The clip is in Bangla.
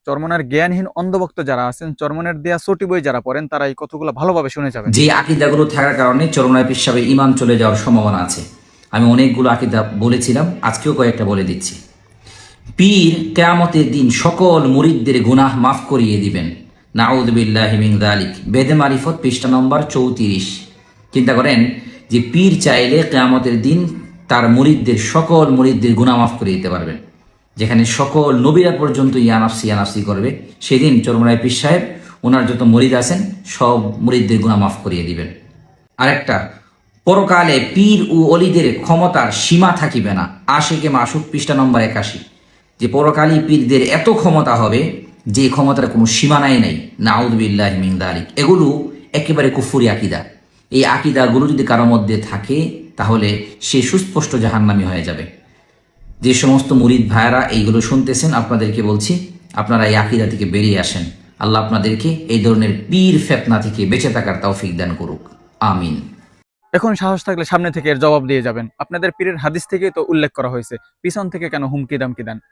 চরমনের জ্ঞানহীন অন্ধভক্ত যারা আছেন, চরমনের দেয়া ছোটি বই যারা পড়েন, তারা এই কথাগুলো ভালোভাবে শুনে যাবেন। যে আকীদাগুলো থাকার কারণে চরমনায় পীর সাহেবের ঈমান চলে যাওয়ার সম্ভাবনা আছে। আমি অনেকগুলো আকীদা বলেছিলাম, আজকেও কয়েকটা বলে দিচ্ছি। পীর কিয়ামতের দিন সকল মুরিদদের গুনাহ মাফ করিয়ে দিবেন। নাউযু বিল্লাহি মিন যালিক। বেদে মারিফত পৃষ্ঠা নম্বর 34। চিন্তা করেন যে পীর চাইলে কিয়ামতের দিন তার মুরিদদের সকল মুরিদদের গুনাহ মাফ করে দিতে পারবেন। যেখানে সকল নবীরা পর্যন্ত ইয়ানাফসি করবে, সেদিন চরমনায় পীর সাহেব ওনার যত মুরিদ আছেন সব মুরিদদের গুনাহ মাফ করিয়ে দিবেন। আরেকটা, পরকালে পীর ও অলিদের ক্ষমতার সীমা থাকিবে না। আশিকে মাসুক পৃষ্ঠা নম্বর 81। যে পরকালী পীরদের এত ক্ষমতা হবে যে ক্ষমতার কোনো সীমানাই নাই। নাউযু বিল্লাহি মিন যালিক। এগুলো একেবারে কুফরি আকীদা। এই আকীদাগুলো যদি কারোর মধ্যে থাকে তাহলে সে সুস্পষ্ট জাহান্নামী হয়ে যাবে। যে সমস্ত মুরিদ ভাইয়েরা এইগুলো শুনতেছেন, আপনাদেরকে বলছি আপনারা এই আকীদা থেকে বেরিয়ে আসেন। আল্লাহ আপনাদেরকে এই ধরনের পীর ফিতনা থেকে বেঁচে থাকার তৌফিক দান করুক, আমিন। এখন সাহস থাকলে সামনে থেকে এর জবাব দিয়ে যাবেন। আপনাদের পীরের হাদিস থেকেই তো উল্লেখ করা হয়েছে, পিছন থেকে কেন হুমকি দামকি দেন?